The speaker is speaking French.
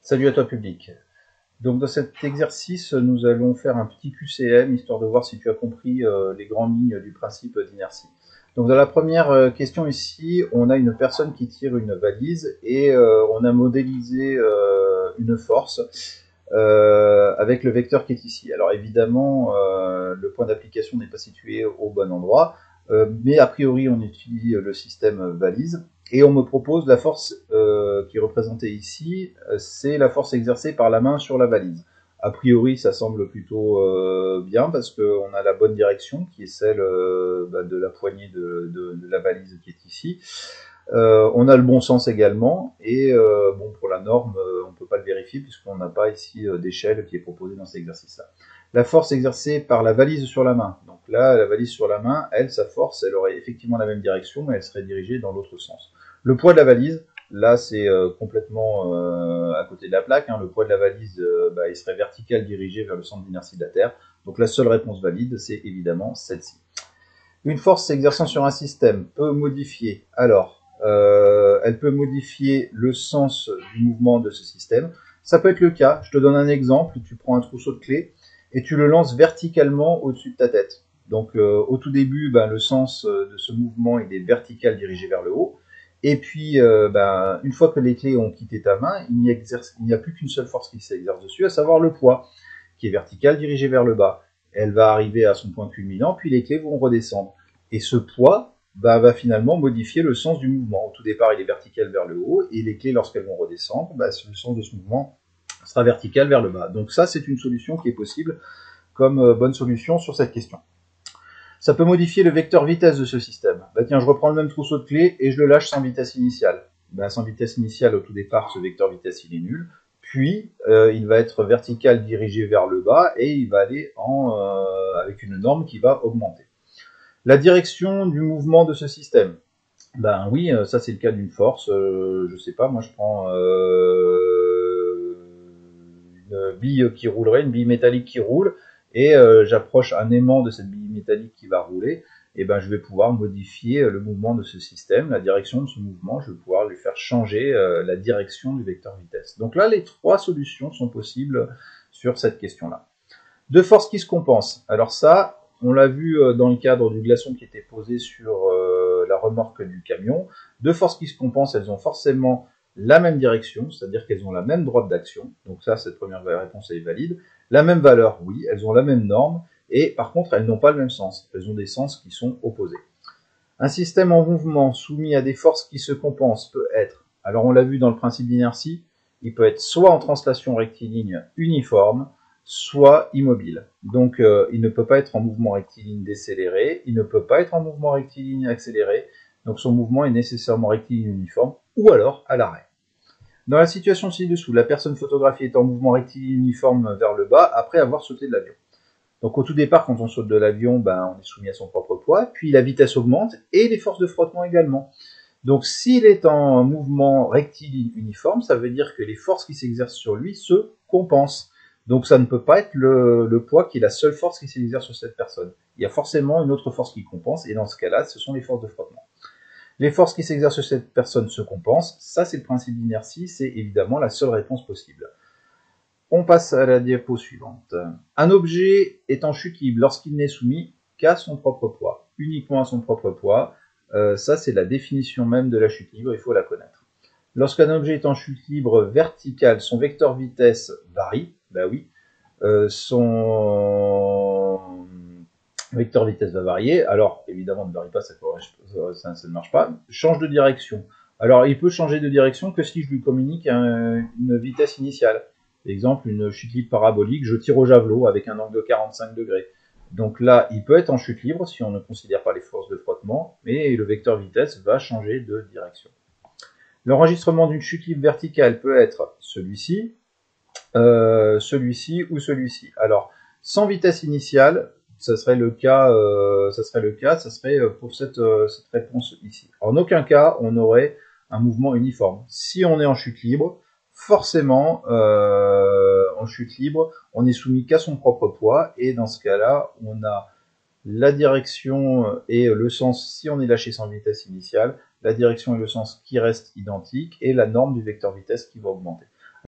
Salut à toi public. Donc dans cet exercice, nous allons faire un petit QCM, histoire de voir si tu as compris les grandes lignes du principe d'inertie. Donc dans la première question ici, on a une personne qui tire une valise et on a modélisé une force avec le vecteur qui est ici. Alors évidemment, le point d'application n'est pas situé au bon endroit, mais a priori on utilise le système valise. Et on me propose la force qui est représentée ici, c'est la force exercée par la main sur la valise. A priori, ça semble plutôt bien parce qu'on a la bonne direction qui est celle de la poignée de la valise qui est ici. On a le bon sens également et bon, pour la norme, on ne peut pas le vérifier puisqu'on n'a pas ici d'échelle qui est proposée dans cet exercice-là. La force exercée par la valise sur la main. Donc là, la valise sur la main, elle, sa force, elle aurait effectivement la même direction, mais elle serait dirigée dans l'autre sens. Le poids de la valise, là, c'est complètement à côté de la plaque. Le poids de la valise, il serait vertical dirigé vers le centre d'inertie de la Terre. Donc la seule réponse valide, c'est évidemment celle-ci. Une force s'exerçant sur un système peut modifier. Alors, elle peut modifier le sens du mouvement de ce système. Ça peut être le cas. Je te donne un exemple. Tu prends un trousseau de clés et tu le lances verticalement au-dessus de ta tête. Donc, au tout début, le sens de ce mouvement, il est vertical dirigé vers le haut. Et puis, une fois que les clés ont quitté ta main, il n'y a plus qu'une seule force qui s'exerce dessus, à savoir le poids, qui est vertical dirigé vers le bas. Elle va arriver à son point culminant, puis les clés vont redescendre. Et ce poids va finalement modifier le sens du mouvement. Au tout départ, il est vertical vers le haut, et les clés, lorsqu'elles vont redescendre, le sens de ce mouvement sera vertical vers le bas. Donc ça, c'est une solution qui est possible comme bonne solution sur cette question. Ça peut modifier le vecteur vitesse de ce système. Tiens, je reprends le même trousseau de clés et je le lâche sans vitesse initiale. Sans vitesse initiale, au tout départ, ce vecteur vitesse, il est nul. Puis, il va être vertical dirigé vers le bas et il va aller avec une norme qui va augmenter. La direction du mouvement de ce système. Oui, ça c'est le cas d'une force. Je sais pas, moi je prends une bille qui roulerait, une bille métallique qui roule, et j'approche un aimant de cette bille métallique qui va rouler, et je vais pouvoir modifier le mouvement de ce système, la direction de ce mouvement, je vais pouvoir lui faire changer la direction du vecteur vitesse. Donc là, les trois solutions sont possibles sur cette question-là. Deux forces qui se compensent. Alors ça, on l'a vu dans le cadre du glaçon qui était posé sur la remorque du camion. Deux forces qui se compensent, elles ont forcément la même direction, c'est-à-dire qu'elles ont la même droite d'action. Donc ça, cette première réponse est valide. La même valeur, oui, elles ont la même norme, et par contre, elles n'ont pas le même sens. Elles ont des sens qui sont opposés. Un système en mouvement soumis à des forces qui se compensent peut être, alors on l'a vu dans le principe d'inertie, il peut être soit en translation rectiligne uniforme, soit immobile. Donc il ne peut pas être en mouvement rectiligne décéléré, il ne peut pas être en mouvement rectiligne accéléré, donc son mouvement est nécessairement rectiligne uniforme, ou alors à l'arrêt. Dans la situation ci-dessous, la personne photographiée est en mouvement rectiligne uniforme vers le bas après avoir sauté de l'avion. Donc au tout départ, quand on saute de l'avion, on est soumis à son propre poids, puis la vitesse augmente et les forces de frottement également. Donc s'il est en mouvement rectiligne uniforme, ça veut dire que les forces qui s'exercent sur lui se compensent. Donc ça ne peut pas être le poids qui est la seule force qui s'exerce sur cette personne. Il y a forcément une autre force qui compense, et dans ce cas-là, ce sont les forces de frottement. Les forces qui s'exercent sur cette personne se compensent, ça c'est le principe d'inertie, c'est évidemment la seule réponse possible. On passe à la diapo suivante. Un objet est en chute libre lorsqu'il n'est soumis qu'à son propre poids, uniquement à son propre poids. Ça c'est la définition même de la chute libre, il faut la connaître. Lorsqu'un objet est en chute libre verticale, son vecteur vitesse varie, son vecteur vitesse va varier, alors évidemment ne varie pas, ça ne marche pas, change de direction. Alors il peut changer de direction que si je lui communique une vitesse initiale. Par exemple, une chute libre parabolique, je tire au javelot avec un angle de 45 degrés. Donc là, il peut être en chute libre si on ne considère pas les forces de frottement, mais le vecteur vitesse va changer de direction. L'enregistrement d'une chute libre verticale peut être celui-ci, celui-ci ou celui-ci. Alors, sans vitesse initiale, ça serait pour cette réponse ici. En aucun cas, on aurait un mouvement uniforme. Si on est en chute libre, forcément, en chute libre, on n'est soumis qu'à son propre poids, et dans ce cas-là, on a la direction et le sens, si on est lâché sans vitesse initiale, la direction et le sens qui restent identiques, et la norme du vecteur vitesse qui va augmenter.